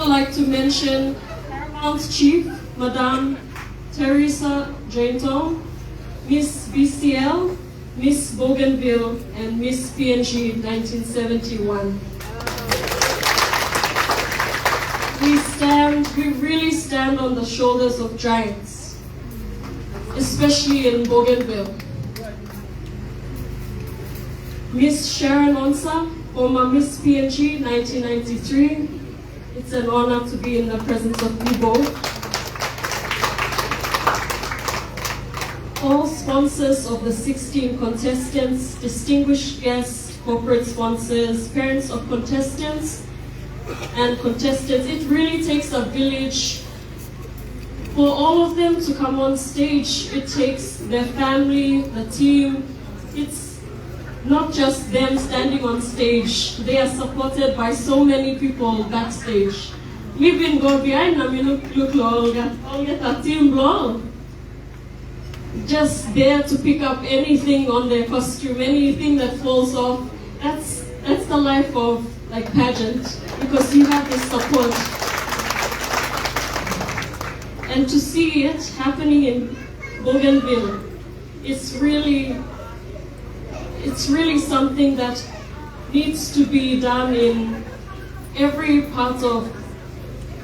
I'd like to mention Paramount Chief, Madame Teresa Jainton, Miss BCL, Miss Bougainville, and Miss PNG 1971. We really stand on the shoulders of giants, especially in Bougainville. Miss Sharon Onsa, former Miss PNG 1993. It's an honor to be in the presence of you both. All sponsors of the 16 contestants, distinguished guests, corporate sponsors, parents of contestants and contestants. It really takes a village for all of them to come on stage. It takes their family, the team. It's not just them standing on stage. They are supported by so many people backstage. We've been go behind them, look, a team blow. Just there to pick up anything on their costume, anything that falls off. That's the life of like pageant, because you have this support. And to see it happening in Bougainville, it's really something that needs to be done in every part of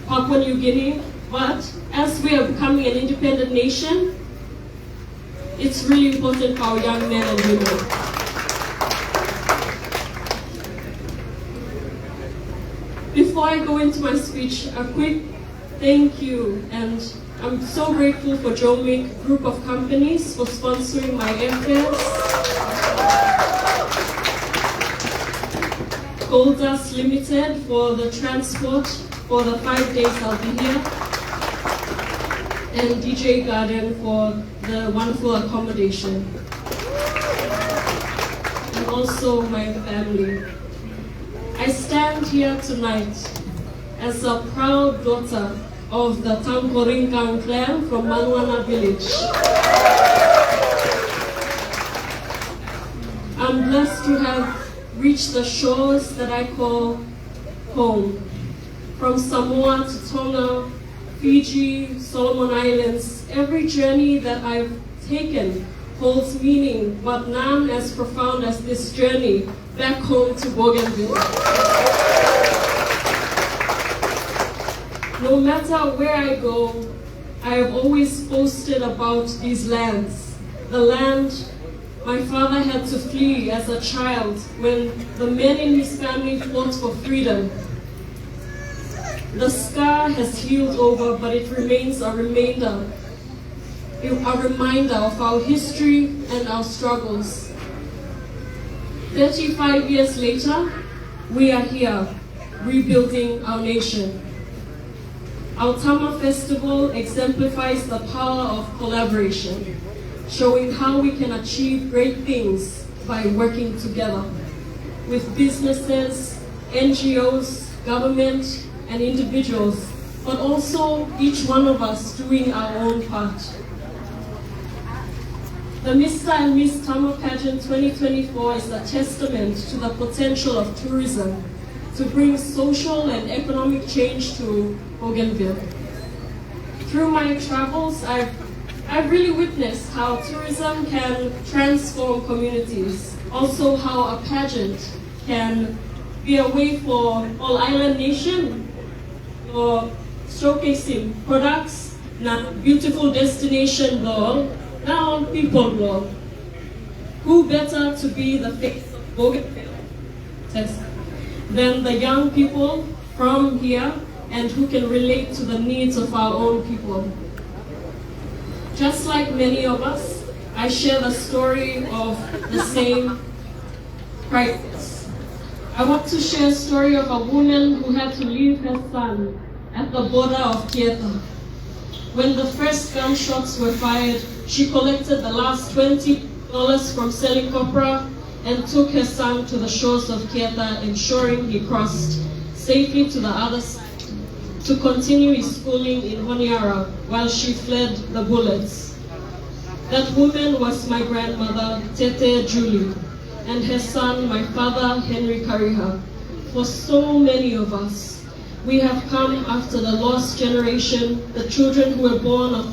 Papua New Guinea. But as we are becoming an independent nation, it's really important for our young men and women. Before I go into my speech, a quick thank you, and I'm so grateful for Jomic Group of Companies for sponsoring my airfares, Gold Dust Limited for the transport for the 5 days I'll be here, and DJ Garden for the wonderful accommodation, and also my family. I stand here tonight as a proud daughter of the Tankorinkan clan from Manuana village. I'm blessed to have reached the shores that I call home. From Samoa to Tonga, Fiji, Solomon Islands, every journey that I've taken holds meaning, but none as profound as this journey back home to Bougainville. No matter where I go, I have always boasted about these lands. The land my father had to flee as a child when the men in his family fought for freedom. The scar has healed over, but it remains a reminder of our history and our struggles. 35 years later, we are here, rebuilding our nation. Our Tama Festival exemplifies the power of collaboration, showing how we can achieve great things by working together with businesses, NGOs, government, and individuals, but also each one of us doing our own part. The Mr. and Miss Tama Pageant 2024 is a testament to the potential of tourism to bring social and economic change to Bougainville. Through my travels, I've really witnessed how tourism can transform communities, also how a pageant can be a way for all island nation for showcasing products, na beautiful destination law, now people law. Who better to be the face of Bougainville than the young people from here and who can relate to the needs of our own people. Just like many of us, I share the story of the same crisis. I want to share a story of a woman who had to leave her son at the border of Kieta. When the first gunshots were fired, she collected the last $20 from selling copra and took her son to the shores of Kieta, ensuring he crossed safely to the other side to continue his schooling in Honiara while she fled the bullets. That woman was my grandmother, Tete Julie, and her son, my father, Henry Kariha. For so many of us, We have come after the lost generation, the children who were born of,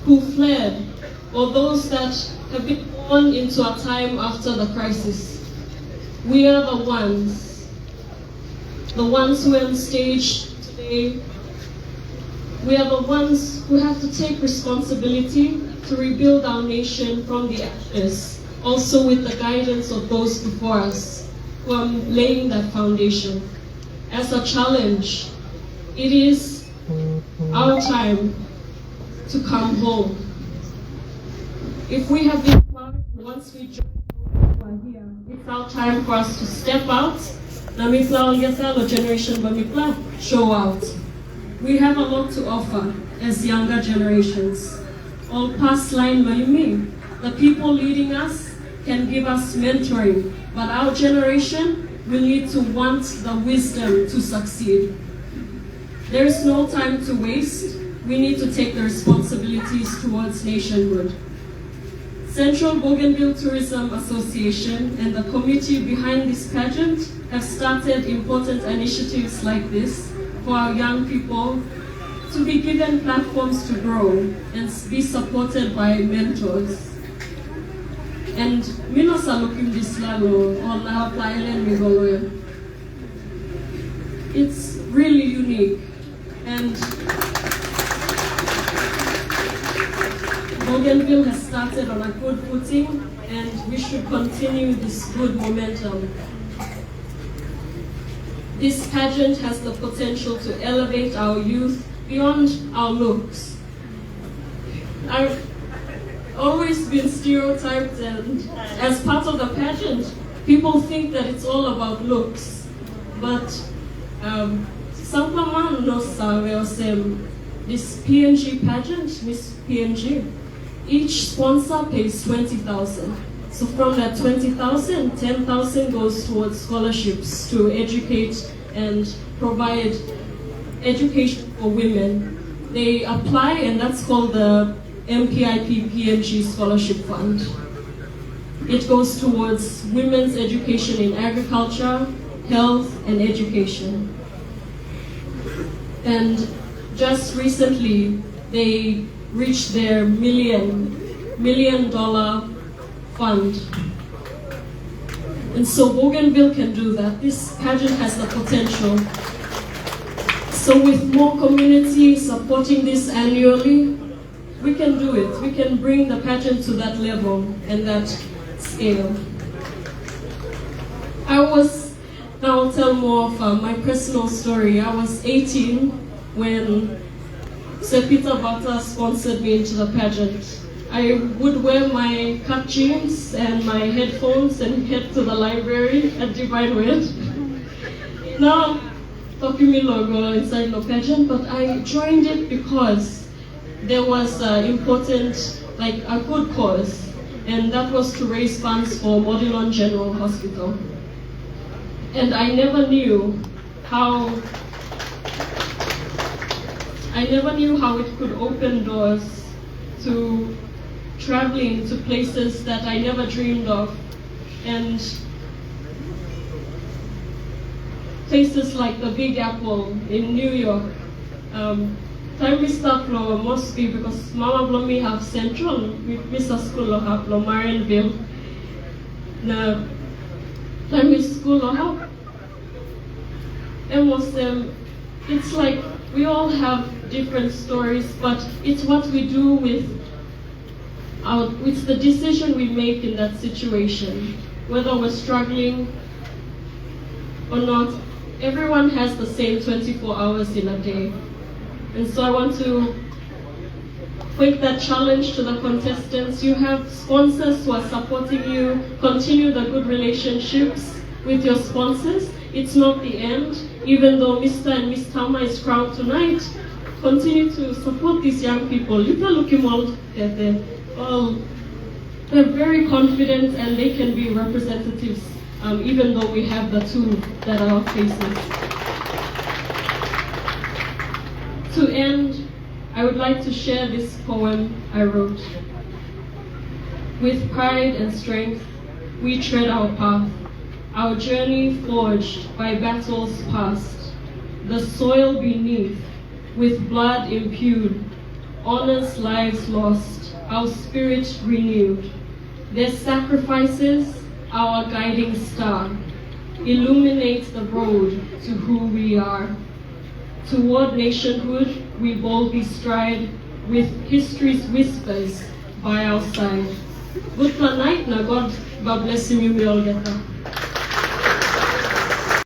who fled, or those that have been born into a time after the crisis. We are the ones who are on stage today. We are the ones who have to take responsibility to rebuild our nation from the ashes, also with the guidance of those before us who are laying that foundation. As a challenge, it is our time to come home. If we have been proud, once we join those who are here, it's our time for us to step out. Namipla Olgesalo generation Bamipla, show out. We have a lot to offer as younger generations. All past line Malimi, the people leading us can give us mentoring, but our generation will need to want the wisdom to succeed. There is no time to waste. We need to take the responsibilities towards nationhood. Central Bougainville Tourism Association and the committee behind this pageant have started important initiatives like this for our young people to be given platforms to grow and be supported by mentors. And Minosa Lukim Dislalo on our Island Migoloya. It's really unique, and Bougainville has started on a good footing, and we should continue this good momentum. This pageant has the potential to elevate our youth beyond our looks. I've always been stereotyped, and as part of the pageant, people think that it's all about looks. But Sampaman no this PNG pageant, Miss PNG, each sponsor pays 20,000. So from that 20,000, 10,000 goes towards scholarships to educate and provide education for women. They apply, and that's called the MPIP PNG Scholarship Fund. It goes towards women's education in agriculture, health, and education. And just recently, they reached their million dollar fund. And so Bougainville can do that. This pageant has the potential. So with more community supporting this annually, we can do it. We can bring the pageant to that level and that scale. I'll tell more of my personal story. I was 18 when Sir Peter Bata sponsored me into the pageant. I would wear my cut jeans and my headphones and head to the library at Divine Word. Now, talking me logo inside the pageant, but I joined it because there was important, like a good cause, and that was to raise funds for Modilon General Hospital. And I never knew how it could open doors to traveling to places that I never dreamed of, and places like the Big Apple in New York. Time we start from mostly because Mama Blomi have Central, Mr. School have Marinville. Now, time we school have, and most it's like we all have different stories, but it's what we do with the decision we make in that situation, whether we're struggling or not. Everyone has the same 24 hours in a day. And so I want to put that challenge to the contestants. You have sponsors who are supporting you. Continue the good relationships with your sponsors. It's not the end. Even though Mr. and Miss Tama is crowned tonight, continue to support these young people. You can look at them. They're very confident and they can be representatives, even though we have the two that are our faces. To end, I would like to share this poem I wrote. With pride and strength, we tread our path, our journey forged by battles past. the soil beneath, with blood imbued, honest lives lost, our spirit renewed. Their sacrifices, our guiding star, illuminate the road to who we are. Toward nationhood, we boldly stride, with history's whispers by our side. Good night, na God bless you, we all get that.